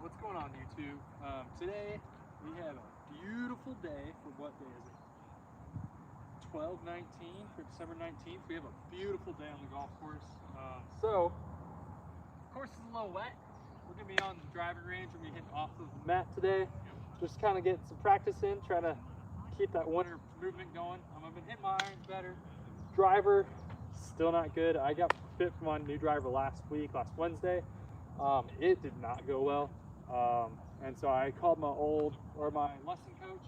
What's going on, YouTube? Today we have a beautiful day for what day is it? 12/19 for December 19th. We have a beautiful day on the golf course. So, of course, it's a little wet. We're gonna be on the driving range. We're gonna be hitting off of the mat today. Just kind of getting some practice in, trying to keep that winter movement going. I've been hitting my irons better. Driver, still not good. I got fit for my new driver last Wednesday. It did not go well. And so I called my lesson coach.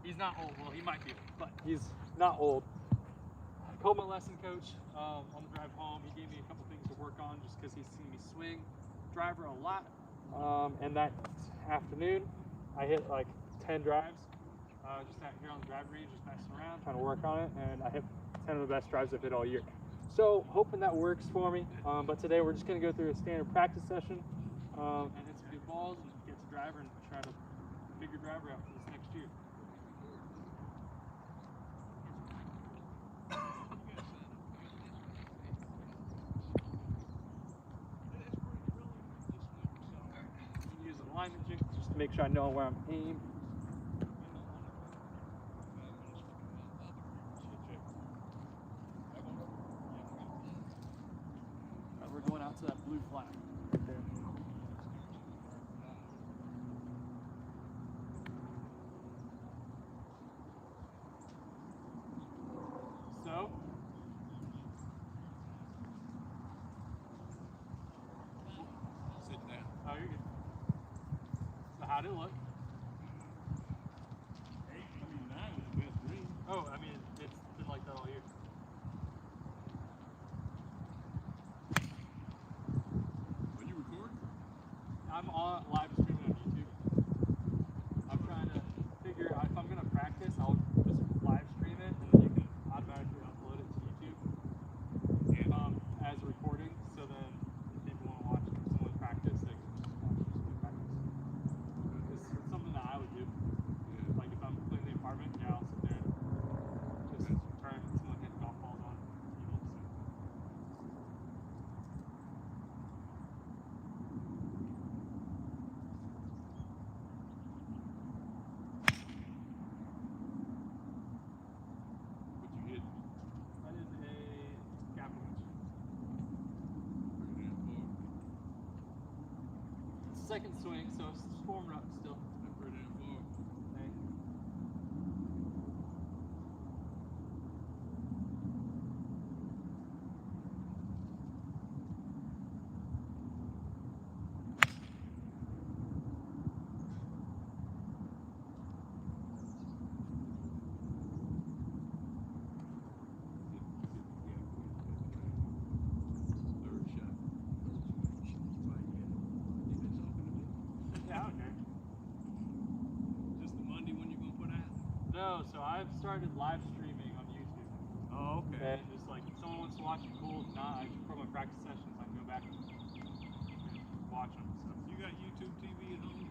He's not old. Well, he might be old, but he's not old. I called my lesson coach on the drive home. He gave me a couple things to work on just because he's seen me swing driver a lot. And that afternoon, I hit like 10 drives just out here on the driving range, just messing around, trying to work on it. And I hit 10 of the best drives I've hit all year. So hoping that works for me. But today we're just going to go through a standard practice session and hit some good balls and get to driver and try to figure driver out for this next year. I'm using alignment jigs just to make sure I know where I'm aimed. We're going out to that blue flag right there. So, Sit down. oh, you're good. So how'd it look? Hey, I mean, 9 is the best green. Oh, I mean, it's been like that all year. Are you recording? I'm on live streaming on YouTube. I'm trying to figure out if I'm gonna practice, I'll just live stream it and then you can automatically upload it to YouTube as a recording. So then if people want to watch someone practice, they can just watch someone practice. It's something that I would do. Yeah. Like if I'm cleaning the apartment, yeah, I'll sit there and just turn someone hit golf balls on people. What you hit? That is a gap wedge. Pretty damn far. It's the second swing, so it's warming up still. That's pretty damn far. Hey. Third shot. Yeah, I don't care. Is this the Monday one you gonna put out? No, so I've started live streaming on YouTube. Oh, okay. And just like if someone wants to watch it, cool. If not, I just for my practice sessions, I can go back and watch them. You got YouTube TV at home?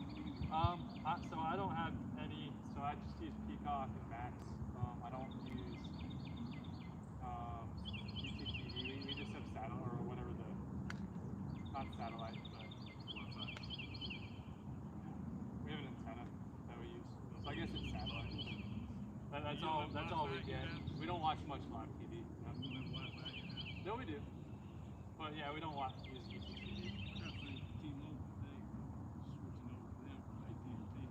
So I don't have any. So I just use Peacock and Max. I don't use YouTube TV. We just have satellite or whatever not satellite, but Wi-Fi. we have an antenna that we use. So I guess it's satellite. That's You all. have That's all we Wi-Fi in your get. house? We don't watch much live TV. You don't have Wi-Fi in your house? No, we do. But yeah, we don't watch use YouTube TV. I'm trying to think T-Mobile today. Switching over to them from AT&T.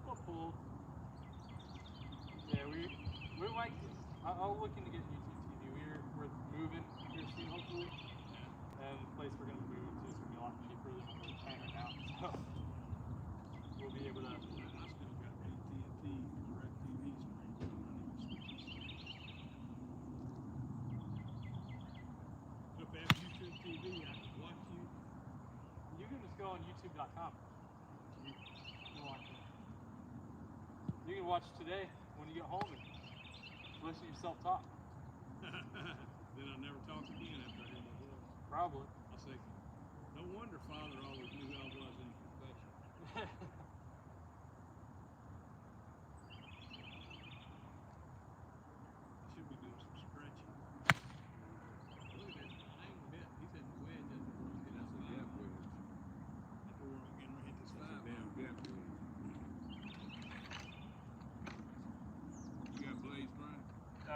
Well, cool. Yeah, we might. I'll look into getting YouTube TV. We're moving here soon, hopefully. And the place we're gonna move to is gonna be a lot cheaper than what we're paying right now. So we'll be able to. I still got AT&T DirecTV screen, so I need to switch this thing. If I have YouTube TV, I can watch you. You can just go on YouTube.com. You can watch it. You can watch today when you get home and listen to yourself talk. Then I'll never talk again after I hear my voice. Probably. I'll say, no wonder Father always knew who I was in the profession. I should be doing some stretching.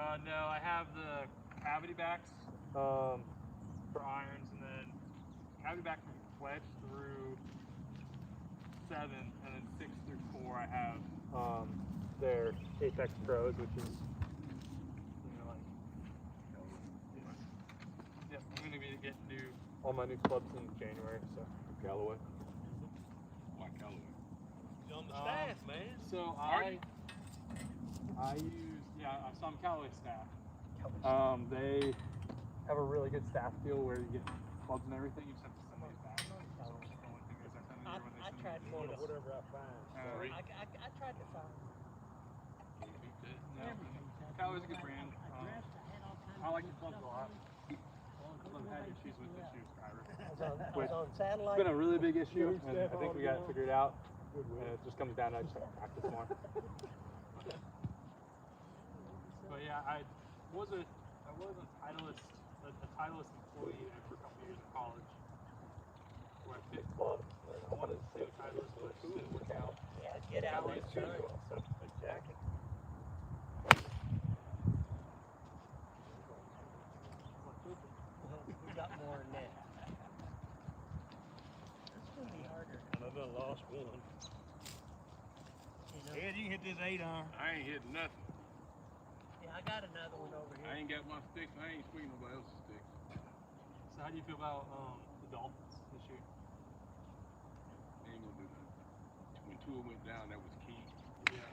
No, I have the cavity backs for irons, and then cavity back from wedge through 7, and then 6 through 4 I have their Apex Pros, which is like yep, I'm gonna be getting all my new clubs in January. So Callaway. Why Callaway? He's on the staff, man. So Are you? I use I'm Callaway staff. They have a really good staff deal where you get clubs and everything. You just have to send these back. So the only thing is I send you when they I send tried me for the the- Whatever I find. Three. I tried to find No, everything. Callaway's a good brand. I dressed, I had all kinds I like of the clubs a stuff lot. on. I've had issues with the shoe driver. I was on It's satellite. been a really big issue, Huge and I step think we on got it the figured out. Good And way. it just comes down to I just have to practice more. But yeah, I was a Titleist employee there for a couple years in college. Where I picked clubs. I wanted to stay with Titleist, but it didn't work out. Yeah, get out Callaway's there. really well, so Jacket. We got more than that. It's gonna be harder, And I done lost one. you know. Ed, you can hit this 8-iron. I ain't hitting nothing. Yeah, I got another one over I here. ain't got my sticks. I ain't swinging nobody else's sticks. So how do you feel about the Dolphins this year? They ain't gonna do nothing. When Tua went down, that was key. Yeah.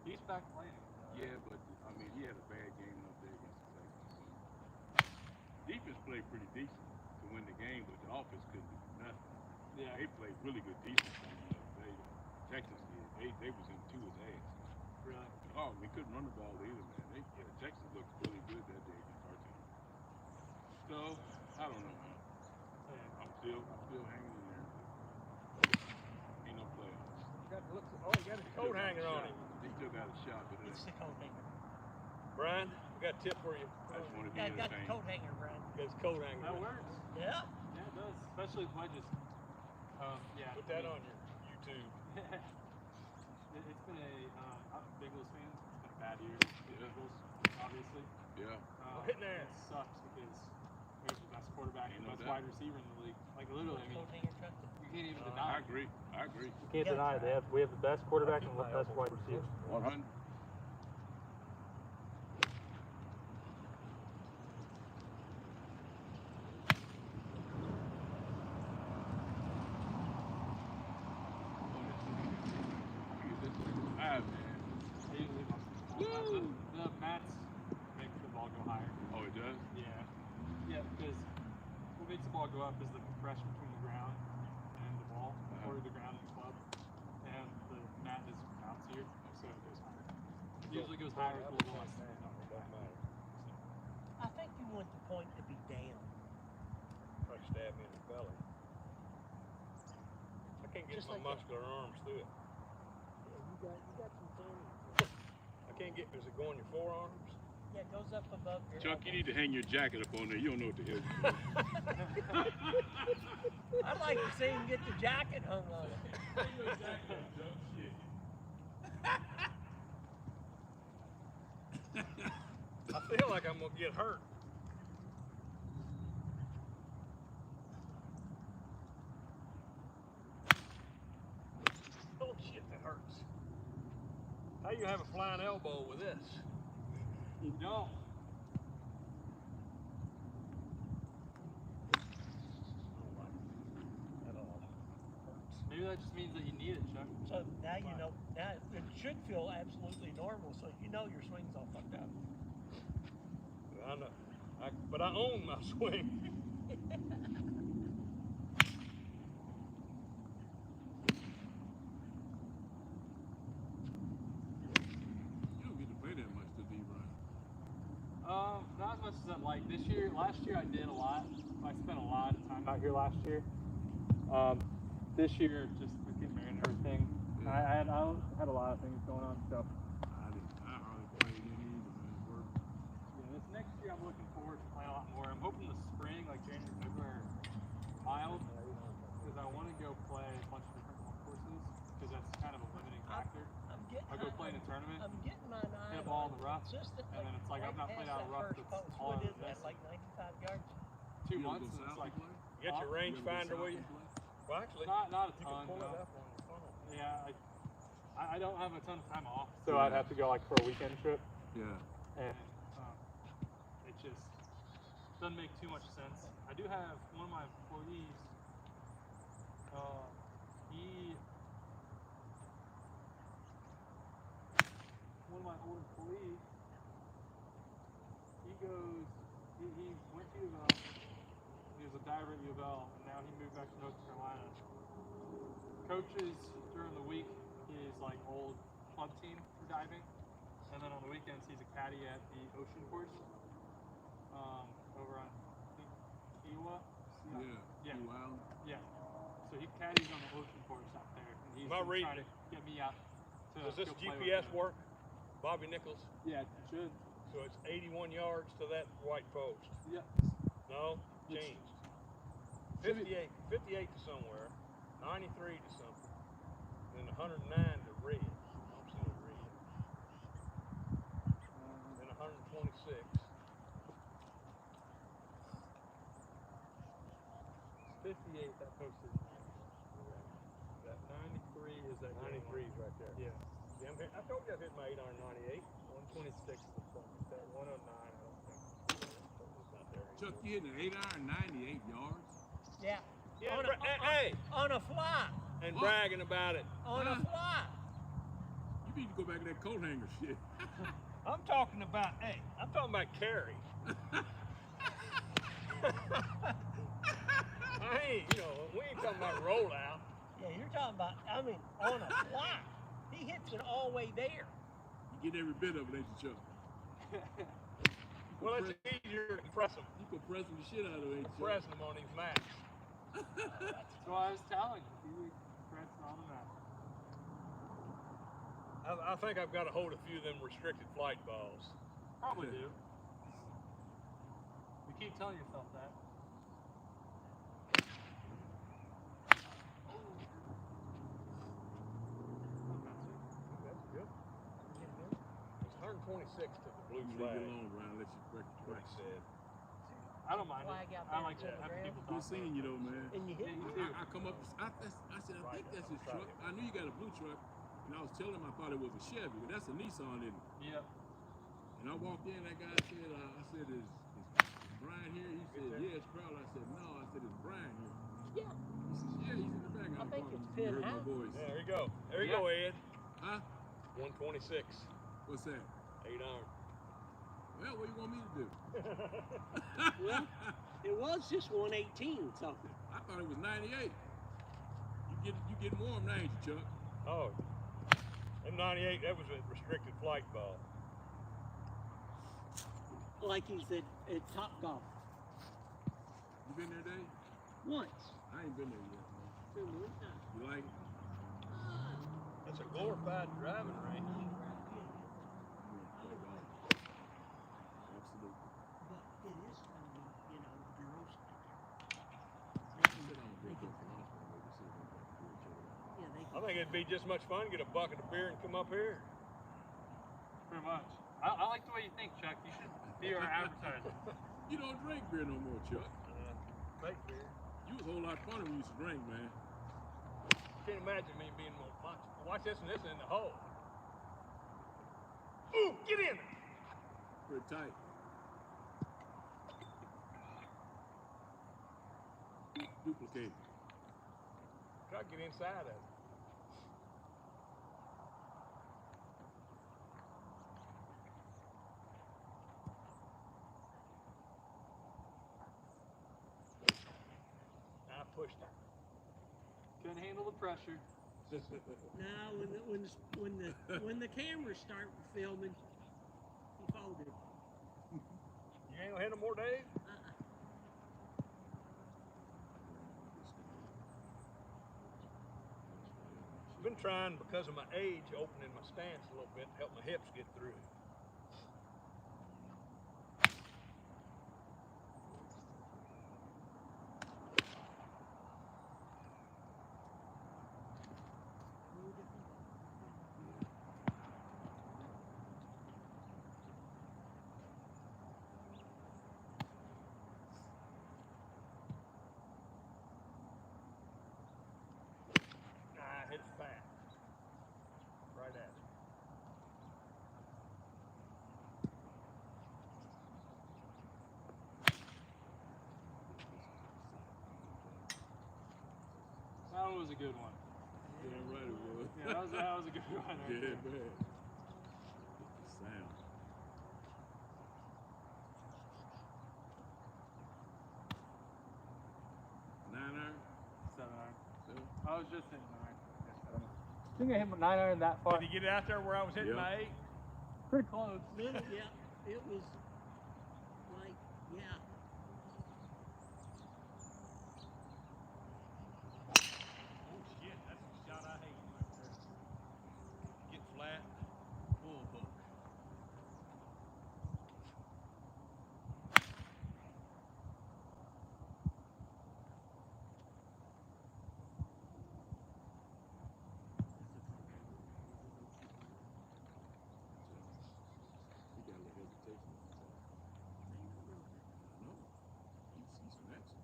He's back playing. Yeah, but I mean, he had a bad game up there against the Texans. Defense played pretty decent to win the game, but the offense couldn't do nothing. Yeah. They played really good defense on the other day. Texans did. They was in Tua's ass. Really? Oh, we couldn't run the ball either, man. Texas looked really good that day against our team. So I don't know, man. I'm still hanging in there. Ain't no playoffs. He got his coat hanger on him. He still got a shot, but It's the coat hanger. Brian, we got a tip for you. I just want to be Yeah, got the entertained. coat hanger, Brian. Got his coat hanger. That works. Yeah. Yeah, it does. Especially with wedges. Yeah. Put that on your YouTube. It's been I'm a big Eagles fan. It's been a bad year. The Yeah. Eagles, obviously. Yeah. hitting there. It sucks because he's the best quarterback and Ain't no best doubt. wide receiver in the league. Like literally, I mean, Coat hanger truck. you can't even I deny. agree. I agree. You can't Yeah. deny it. We have the best quarterback and the best wide receiver. 100. Ah, man. I usually the mats make the ball go higher. Oh, it does? Yeah. Yeah, because what makes the ball go up is the compression between the ground and the ball, or the ground and the club. And the mat is bouncier, so it goes higher. It usually goes higher with a little less than I think you want the point to be down. Probably stab me in the belly. I can't get Just my like that. muscular arms through it. Yeah, you got some things. I can't get. Does it go on your forearms? Yeah, it goes up above your. Chuck, you need to hang your jacket up on there. You don't know what the hell you're doing. I'd like to see him get the jacket hung on it. I feel like I'm gonna get hurt. Oh shit, that hurts. How you have a flying elbow with this? You don't. At all. Maybe that just means that you need it, Chuck. So now you know. Now it should feel absolutely normal. So you know your swing's all fucked up. I know. But I own my swing. You don't get to play that much, do you, Brian? Not as much as I'd like. Last year I did a lot. I spent a lot of time out here last year. This year, just with getting married and everything, Yeah. I had a lot of things going on. So I hardly played any either, man. Work. yeah, this next year I'm looking forward to playing a lot more. I'm hoping the spring, like January, February, are mild, because I want to go play a bunch of different golf courses, because that's kind of a limiting factor. I'm getting. I'll go play in a tournament. I'm getting my hit nine a ball in the rough. consistently. And then it's like I've not right played past out of that rough first that's post. all What I've is that? missed. Like 95 yards? 2 You ever months, go and it's south like, and play? You got your Huh? range You ever go finder south with you? and play? Well, actually, not a you ton. can pull No. it up on your phone. Yeah, I don't have a ton of time off, so I'd have to go like for a weekend trip, Yeah. and it just doesn't make too much sense. I do have one of my employees. One of my old employees. He went to U of L. He was a diver at U of L, and now he moved back to North Carolina. Coaches during the week his like old club team for diving, and then on the weekends he's a caddy at the ocean course over on I think Kiowa. Yeah. Yeah. New Island. Yeah. So he caddies on the ocean course out there, and he's Am I been reading trying to get me out to Does this go play with GPS him. work? Bobby Nichols? Yeah, it should. So it's 81 yards to that white post. Yeah. No? It's- Changed. 58 to somewhere, 93 to something, then 109 to red. I don't see no red. Then 126. 58 that posted. That 93 is that 93 is right there. Yeah. See, I told you I hit my 898. 126 is the point. That 109 I don't think. It's not there Chuck, anymore. you hitting an 8 iron, 98 yards. Yeah. Yeah, On a- hey, On a fly. and What? bragging about it. On a Huh? fly. You need to go back to that coat hanger shit. I'm talking about carry. I ain't, we ain't talking about rollout. Yeah, you're talking about, I mean, on a fly. He hits it all the way there. You get every bit of it, ain't you, Chuck? Well, it's easier to press them. You compressing the shit out of it, ain't you, Chuck? Pressing them on these mats. That's what I was telling you. He pressed on the map. I think I've got to hold a few of them restricted flight balls. Probably do. You keep telling yourself that. That's good. It's 126 to the blue You leave flag. it alone, Brian. Let you break What he said. I don't mind Flag it. out I there like on the having ground. people Good talk. seeing you, though, man. And you hit Yeah, it. you too. I come up, I said, I think that's his truck. I knew you got a blue truck, and I was telling him I thought it was a Chevy, but that's a Nissan, isn't it? Yep. And I walked in, that guy said, I said, is Brian here? He said, yeah, it's Crowder. I said, no. I said, is Brian here? Yeah. He says, yeah, he's in the back. I think it's You Finn heard my House. voice. Yeah, there you go. There you go, Ed. Huh? 126. What's that? 8 iron. Well, what do you want me to do? Well, it was just 118 something. I thought it was 98. You get warm now, ain't you, Chuck? Oh, M98, that was a restricted flight ball. Like he's at Top Golf. You been there, Dave? Once. I ain't been there yet, man. Been one time. You like it? That's a glorified driving range. I'm gonna play golf. Absolutely. But it is only, girls. I said I don't drink that for long, but we see if we can do each other. Yeah, they I think it'd be just much fun to get a bucket of beer and come up here. Pretty much. I like the way you think, Chuck. You should be our advertiser. You don't drink beer no more, Chuck. Fake beer. You was a whole lot funner when you used to drink, man. Can't imagine me being more macho. Watch this and this in the hole. Ooh, get in there. Pretty tight. Duplicate. Try to get inside of it. I pushed it. Couldn't handle the pressure. Now, when the cameras start filming, he folded. You ain't gonna hit no more, Dave? Been trying, because of my age, opening my stance a little bit to help my hips get through. a good one. Damn right it was. Yeah, that was a good one. Right Yeah, there. man. The sound. Nine iron? 7-iron. Seven? I was just hitting 9. Yeah, 7. I think I hit my 9-iron that far. Did he get it out there where I was hitting Yeah. my 8? Pretty close. Little, yeah, it was like, yeah. Oh shit, that's the shot I hate right there. Get flat, full hook. He got a little hesitation. I know. He's snatching.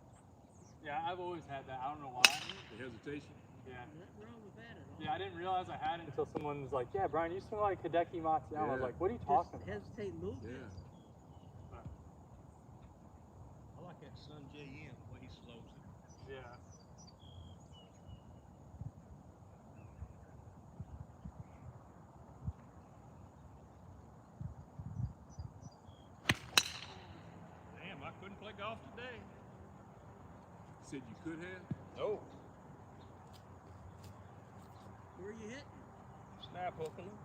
Yeah, I've always had that. I don't know why. The hesitation? Yeah. Nothing wrong with that at all. Yeah, I didn't realize I had it until someone was like, "Yeah, Brian, you swing like Hideki Matsuyama." I was Yeah. like, "What are you Just talking about?" hesitate a little bit. Yeah. I like that Sun JM, the way he slows it. Yeah. Damn, I couldn't play golf today. Said you could have? No. Where you hitting? Snap hooking him.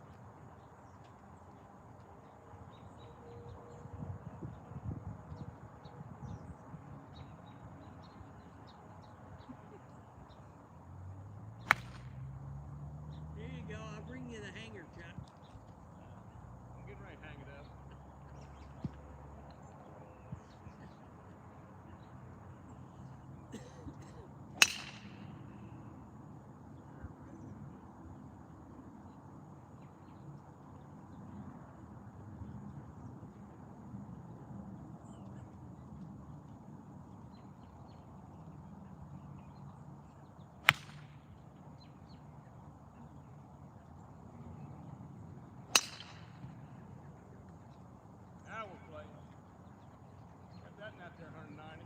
There you go. I'll bring you the hanger, Chuck. I'm getting ready to hang it up. Now we're playing. Got that out there 190.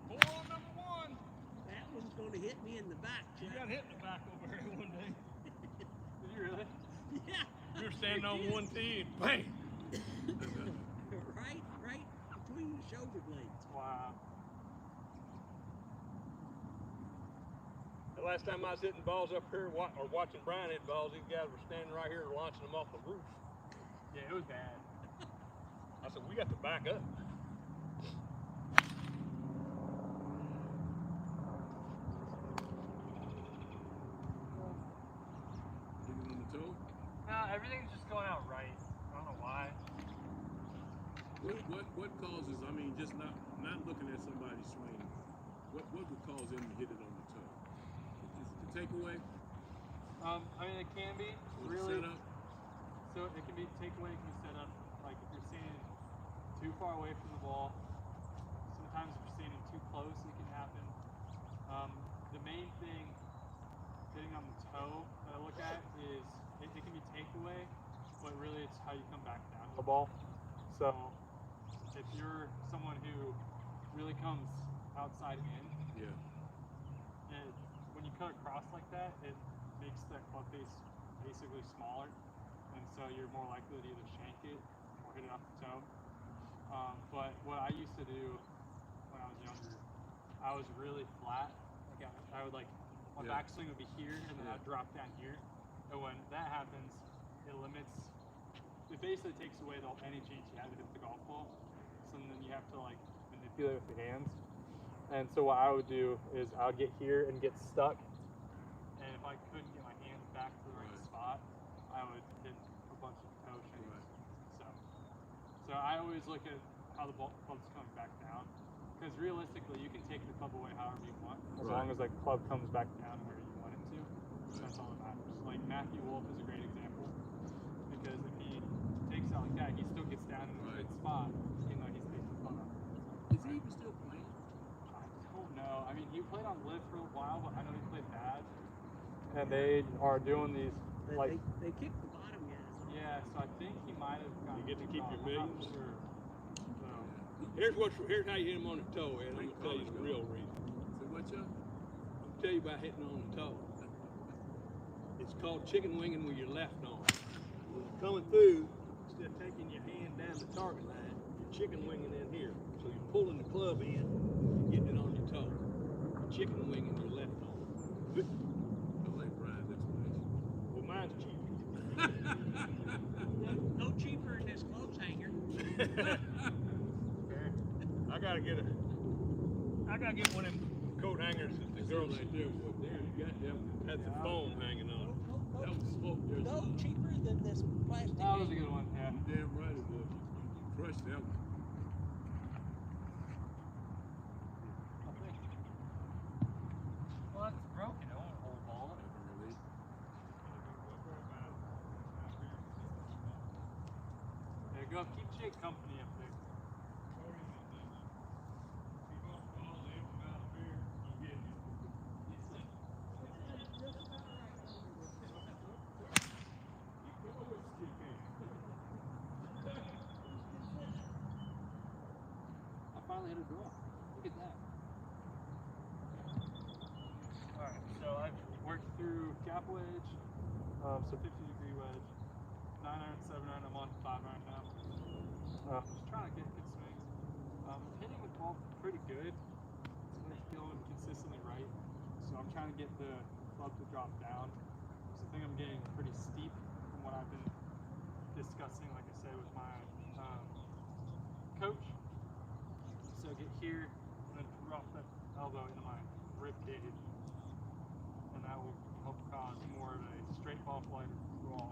Hole on number 1. That one's going to hit me in the back, You Chuck. got hit in the back over here one day. Did you really? Yeah. You were standing on one tee and bang! right between the shoulder blades. Wow. The last time I was hitting balls up here, or watching Brian hit balls, these guys were standing right here launching them off the roof. Yeah, it was bad. I said, we got to back up. Hit it on the toe? No, everything's just going out right. I don't know why. What causes, I mean, just not looking at somebody swing, what would cause them to hit it on the toe? Is it the takeaway? I mean, it can be Or really. the setup? So it can be takeaway, it can be set up. Like if you're standing too far away from the ball, sometimes if you're standing too close, it can happen. The main thing hitting on the toe that I look at is it can be takeaway, but really it's how you come back down to the ball. So if you're someone who really comes outside in, Yeah. and when you cut across like that, it makes that club face basically smaller, and so you're more likely to either shank it or hit it off the toe. But what I used to do when I was younger, I was really flat. Like I would like my Yeah. backswing would be here, and then Yeah. I'd drop down here. And when that happens, it limits. It basically takes away any chance you have to hit the golf ball. So then you have to like manipulate with your hands. And so what I would do is I would get here and get stuck. And if I couldn't get my hands back to the right Right. spot, I would hit a bunch of toe shakes. Right. So I always look at how the club's coming back down. Because realistically, you can take the club away however you want, as Right. long as the club comes back down where you want it to. Right. That's all that matters. Like Matthew Wolf is a great example, because if he takes out like that, he still gets down in a Right. good spot, even though he's taking the club out. Is he even still playing? he played on live for a while, but I know he played bad. And they are doing these like They kicked the bottom guys off. yeah, so I think he might have gotten You get to kicked keep off. your I'm not millions? sure. So Here's how you hit him on the toe, Ed. I'm gonna tell you the real reason. So what's up? I'm gonna tell you about hitting on the toe. It's called chicken winging with your left arm. When you're coming through, instead of taking your hand down the target line, you're chicken winging in here. So you're pulling the club in and getting it on your toe. Chicken winging your left arm. I like Brian's explanation. Well, mine's cheap. No cheaper than this clothes hanger. I gotta get one of them coat hangers that the girls right there. What there? You got that one. had the foam hanging on it. That was smoke there. No cheaper than this plastic that was a hanger. good one, yeah. You damn right it was. You crushed that one. Well, that's broken. It won't hold ball. Never really. There you go. Keep Jake company up there. I finally hit a draw. Look at that. Alright, so I've worked through gap wedge, so 50-degree wedge, 9 iron, 7 iron, I'm on 5 iron now. Just trying to get good swings. Hitting the ball pretty good. It's feeling consistently right. So I'm trying to get the club to drop down. So I think I'm getting pretty steep from what I've been discussing, like I said, with my coach. So get here and then drop that elbow into my rib cage, and that will help cause more of a straight ball flight or draw.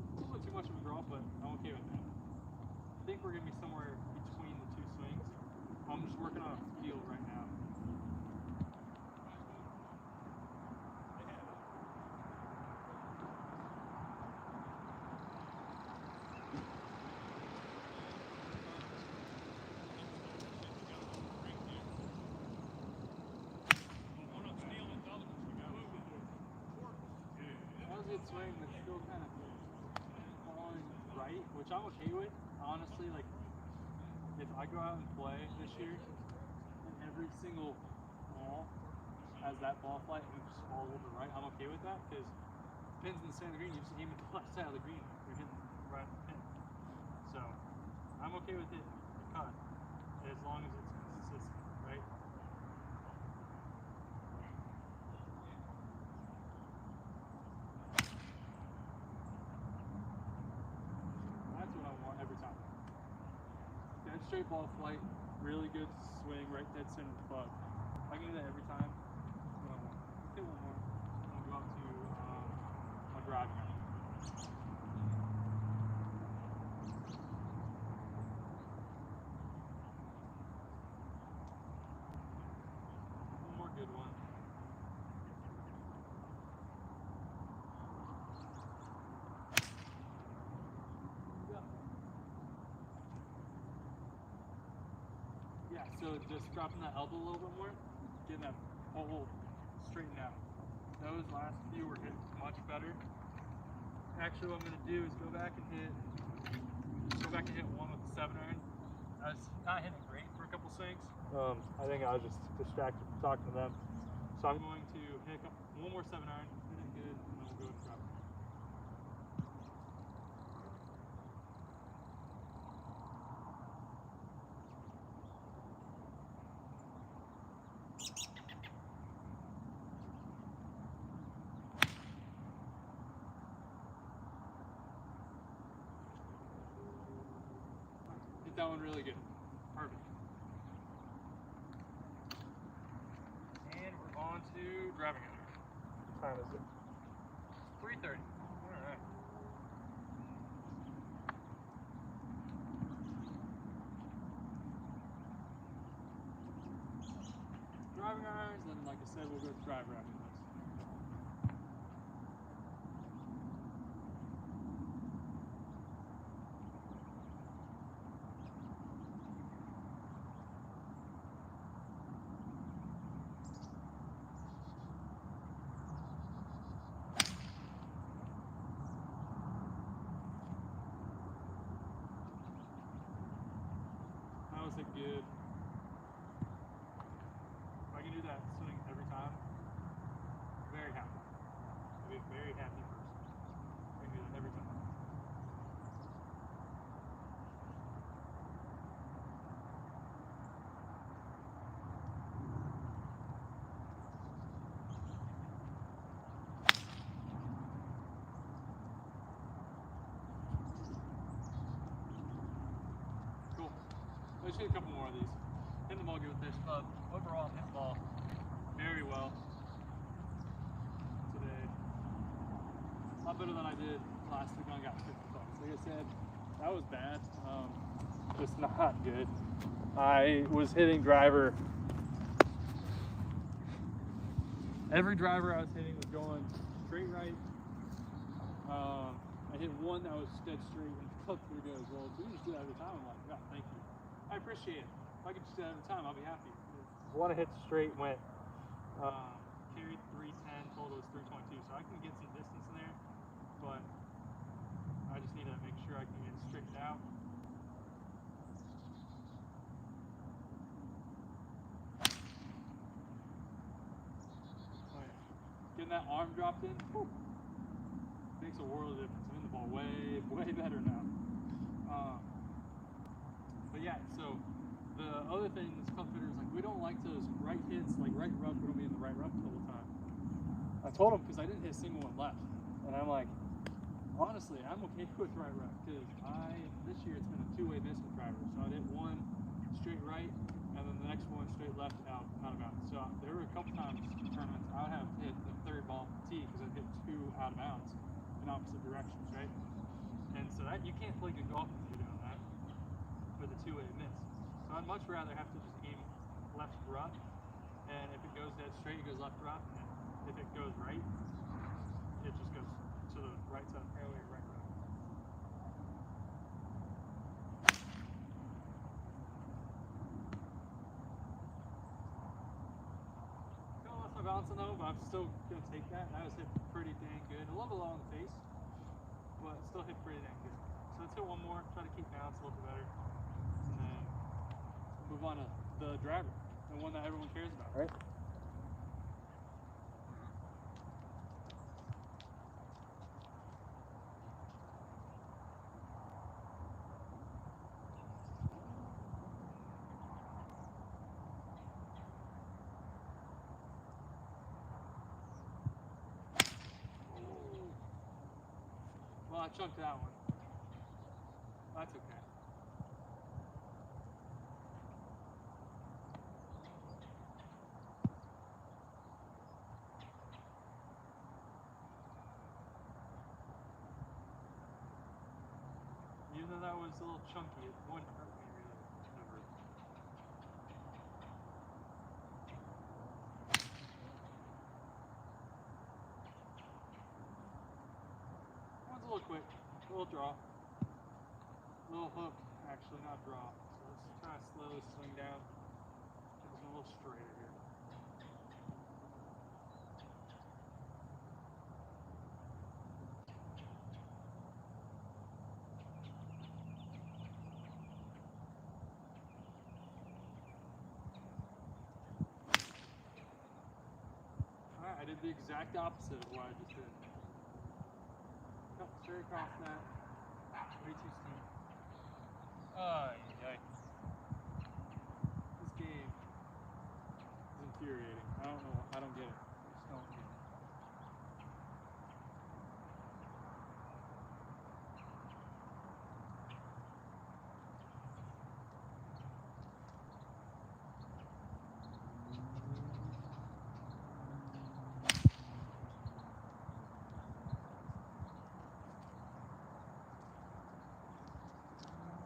A little bit too much of a draw, but I'm okay with that. I think we're gonna be somewhere between the two swings. I'm just working on a feel right now. That was a good swing, but still kind of falling right, which I'm okay with. Honestly, like, if I go out and play this year, and every single ball has that ball flight and it just falls over right, I'm okay with that, because pins in the center of the green, you just aim at the left side of the green, you're hitting right at the pin. So, I'm okay with it cut, as long as it's consistent, right? That's what I want every time. Dead straight ball flight, really good swing, right dead center of the club. If I can do that every time, that's what I want. Let's hit one more. I'm gonna go out to my driving range. One more good one. Yeah, so just dropping that elbow a little bit more, getting that hole straightened out. Those last few were hitting much better. Actually, what I'm gonna do is go back and hit one with the 7 iron. I was not hitting great for a couple swings. I think I was just distracted from talking to them. So I'm going to hit one more 7 iron, hit it good, and then we'll go and drop it. Hit that one really good. Perfect. And we're on to driving it. What time is it? 3:30. Alright. Driving irons, then like I said, we'll go to driver after this. just need a couple more of these. Hitting the ball good with Fish Club. Overall, I'm hitting the ball very well today. A lot better than I did last week when I got 50 bucks. Like I said, that was bad. Just not good. I was hitting driver. Every driver I was hitting was going straight right. I hit one that was dead straight and the club through goes, well, if you just do that every time, I'm like, God, thank you. I appreciate it. If I could just do that every time, I'll be happy. One I hit straight went, carried 310, total was 322, so I can get some distance in there, but I just need to make sure I can get it straightened out. Getting that arm dropped in, whew, makes a world of difference. I'm in the ball way better now. But yeah, so the other thing this club fitter is like, we don't like those right hits, like right rough, we don't be in the right rough the whole time. I told him because I didn't hit a single one left. And I'm like, honestly, I'm okay with right rough because this year it's been a two-way miss with drivers. So I hit one straight right and then the next one straight left out of bounds. So there were a couple times in tournaments I would have hit the third ball tee because I'd hit two out of bounds in opposite directions, right? And so that you can't play good golf if you're doing that with a two-way miss. So I'd much rather have to just aim left rough, and if it goes dead straight, it goes left rough, and if it goes right, it just goes to the right side of the fairway or right rough. Kind of lost my balance on though, but I'm still gonna take that. That was hit pretty dang good. A little low on the face, but still hit pretty dang good. So let's hit one more, try to keep balance a little bit better, and then move on to the driver, the one that everyone cares about, right? Well, I chunked that one. That's okay. Even though that was a little chunky, it wouldn't hurt me really. Never. One's a little quick, a little draw. A little hook, actually, not draw. So let's try to slowly swing down. Get this one a little straighter here. Alright, I did the exact opposite of what I just did. Cut straight across that. Way too steep. Yikes. This game is infuriating. I don't know. I don't get it. I just don't get it.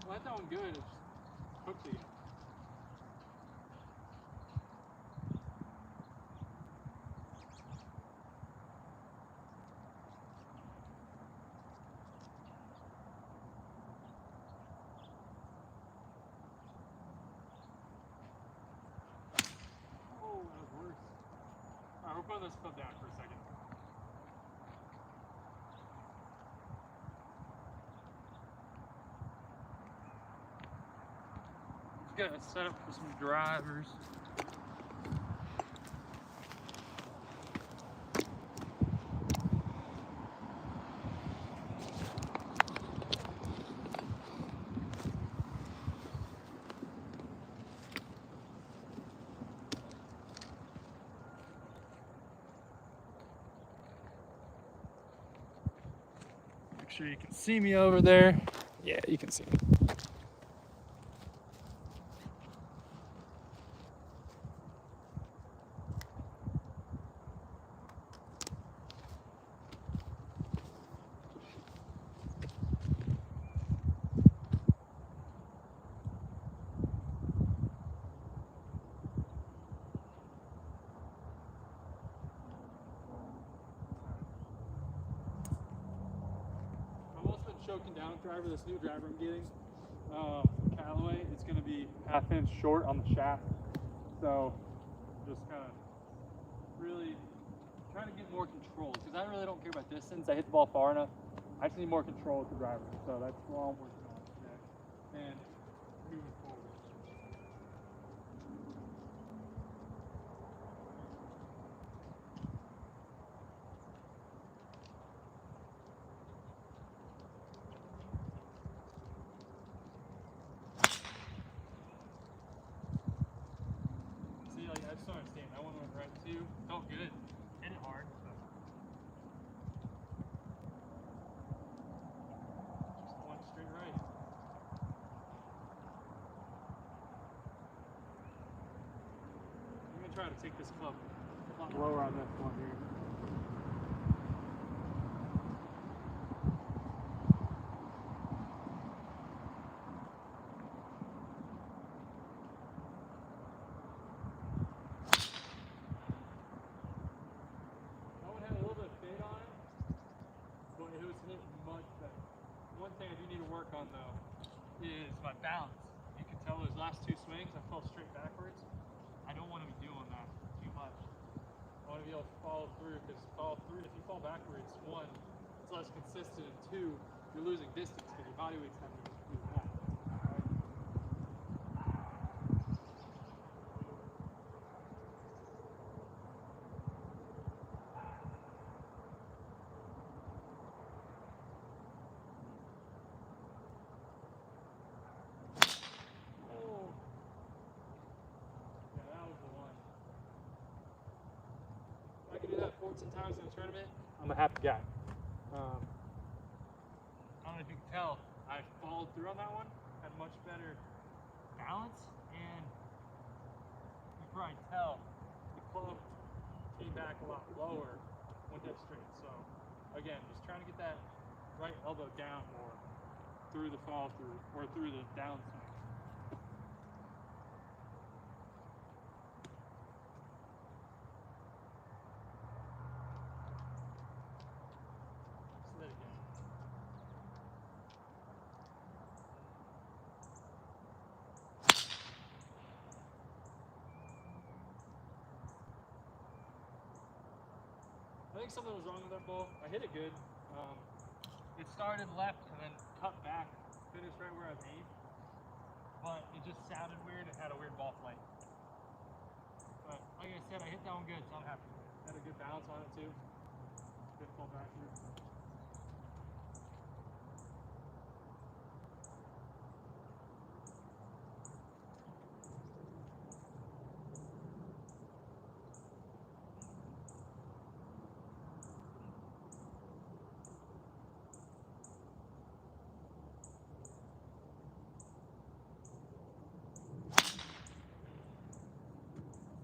Well, that one good. It just hooks again. Oh, that was worse. Alright, we're putting this club down for a second. Got it set up for some drivers. Make sure you can see me over there. Yeah, you can see me. broken down driver, this new driver I'm getting, Callaway, it's going to be 1/2 inch short on the shaft. So just kind of really trying to get more control, because I really don't care about distance. I hit the ball far enough. I just need more control with the driver. So that's what I'm working on today and moving forward. See, like, I just don't understand. That one went right too. Felt good. Hit it hard. But just one straight right. I'm gonna try to take this club a lot lower on this one here. That one had a little bit of fade on it, but it was hit much better. One thing I do need to work on though is my balance. You can tell those last two swings I fell straight backwards. I don't want to be doing that too much. I want to be able to follow through, because if you fall backwards, one, it's less consistent, and two, you're losing distance because your body weight's having to do that. Right? Oh. Yeah, that was the one. If I can do that 14 times in a tournament, I'm a happy guy. I don't know if you can tell, I followed through on that one, had much better balance, and you can probably tell the club came back a lot lower, went dead straight. So again, just trying to get that right elbow down more through the follow through or through the down swing. Say that again. I think something was wrong with that ball. I hit it good. It started left and then cut back, finished right where I aimed. But it just sounded weird. It had a weird ball flight. But like I said, I hit that one good, so I'm happy. Had a good balance on it too. Good fall back here.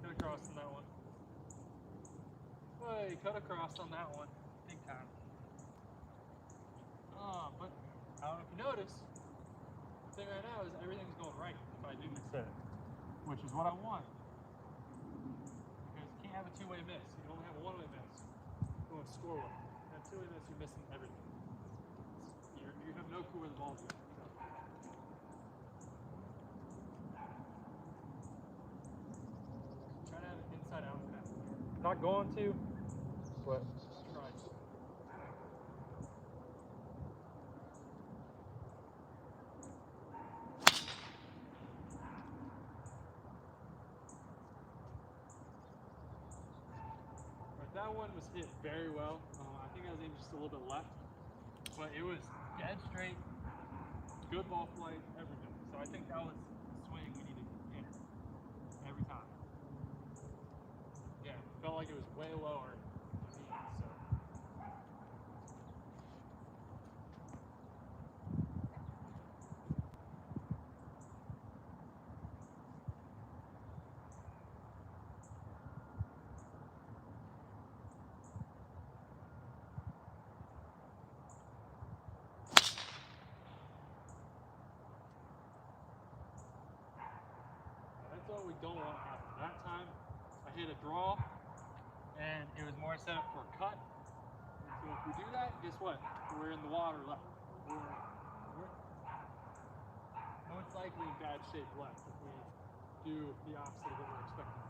Cut across on that one. Hey, cut across on that one. Big time. But I don't know if you notice, the thing right now is everything's going right if I do miss it, which is what I want. Because you can't have a two-way miss. You can only have a one-way miss. Going score way. That two-way miss, you're missing everything. You have no clue where the ball's going. So. Try to have an inside-out pass. Not going to, but try. That one was hit very well. I think I was aiming just a little bit left, but it was dead straight, good ball flight, everything. So I think that was the swing we needed to hit every time. Yeah, felt like it was way lower than me, so. That's what we don't want to happen. That time, I hit a draw, and it was more set up for a cut. And so if we do that, guess what? We're in the water left. we're most likely in bad shape left if we do the opposite of what we're expecting.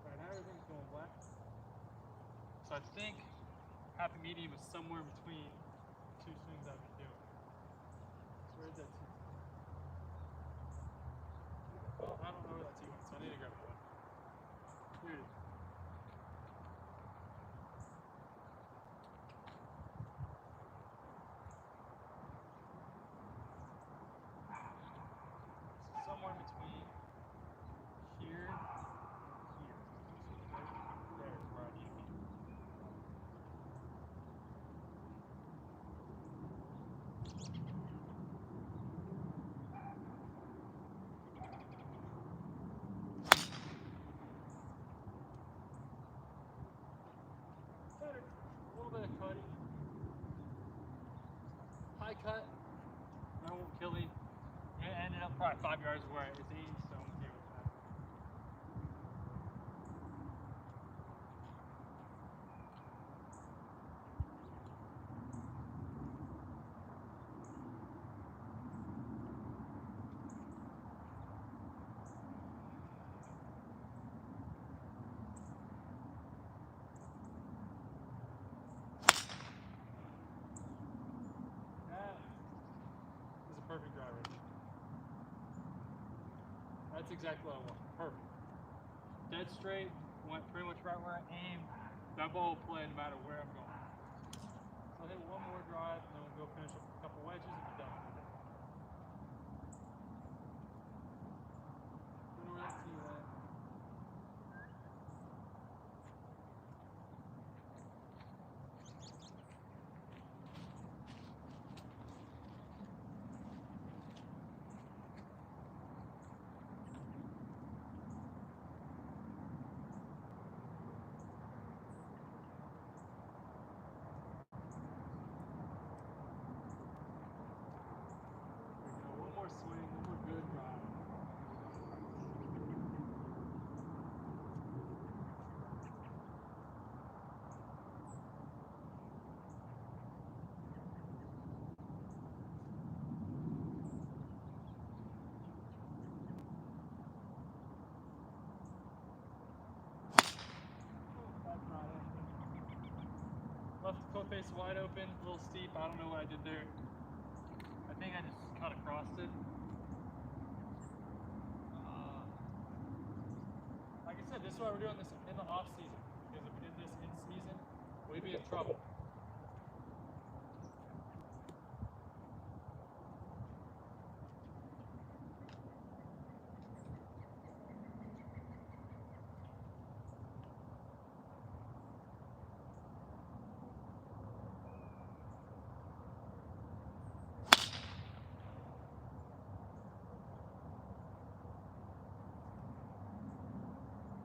Alright, now everything's going black. So I think happy medium is somewhere between two swings I've been doing. So where's that tee? Well, I don't know where that tee went, so I need to grab it. Here it is. Somewhere between here and here. Right there is where I need to be. Better. A little bit of cutting. High cut. I won't kill him. It ended up probably 5 yards where it's 80, so I'm okay with that. That is a perfect drive range. That's exactly what I want. Perfect. Dead straight, went pretty much right where I aimed. That ball will play no matter where I'm going. So I'll hit one more drive, and then we'll go finish up a couple wedges and be done for the day. Don't know where that tee went. One more swing, one more good drive. That's not it. Left the club face wide open, a little steep. I don't know what I did there. I think I just cut across it. Like I said, this is why we're doing this in the off season. Because if we did this in season, we'd be in trouble.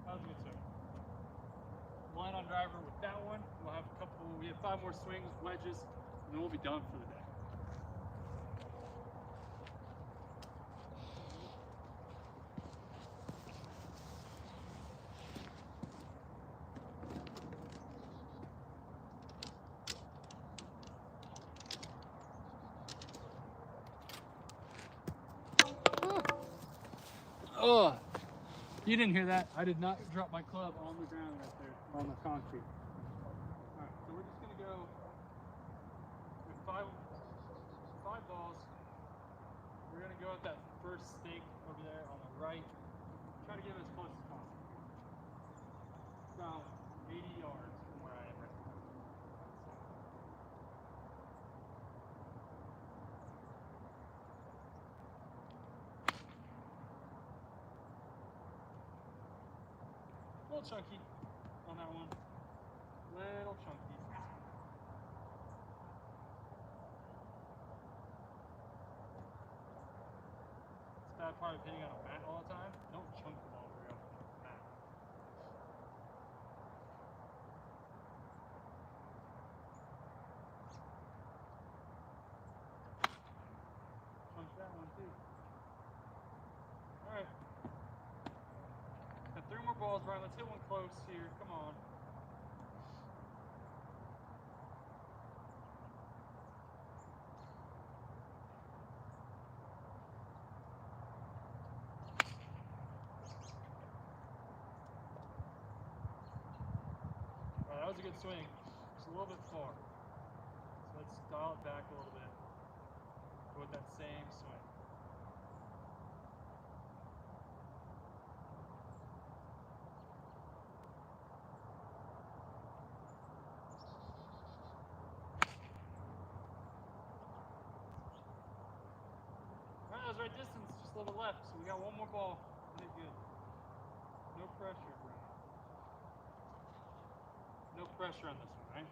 That was a good swing. Line on driver with that one. We'll have a couple, we have 5 more swings, wedges, and then we'll be done for the day. Oh, you didn't hear that. I did not drop my club on the ground right there, on the concrete. All right, so we're just gonna go with five balls. We're gonna go at that first stake over there on the right. Try to get as close as possible. About 80 yards from where I am right now. A little chunky on that one. Little chunky. It's a bad part of hitting on a mat all the time. Don't chunk the ball very often on a mat. balls right. Let's hit one close here. Come on. Alright, that was a good swing. Just a little bit far. So let's dial it back a little bit. Go with that same swing. Alright, that was right distance, just a little bit left. So we got one more ball. Hit it good. No pressure, bro. No pressure on this one, right?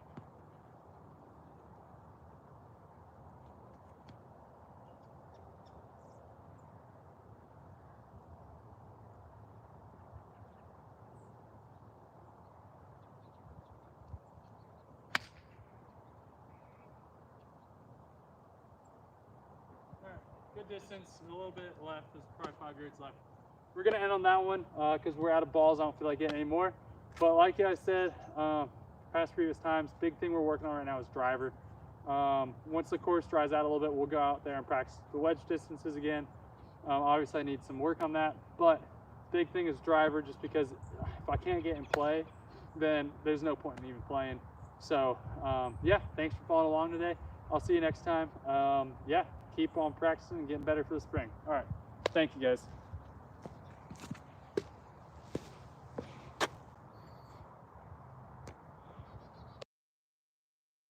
Alright, good distance, a little bit left. There's probably 5 yards left. We're gonna end on that one because we're out of balls. I don't feel like getting any more. But like I said, past previous times, big thing we're working on right now is driver. Once the course dries out a little bit, we'll go out there and practice the wedge distances again. Obviously I need some work on that, but big thing is driver, just because if I can't get in play, then there's no point in even playing. So yeah, thanks for following along today. I'll see you next time. Yeah, keep on practicing and getting better for the spring. All right, thank you guys.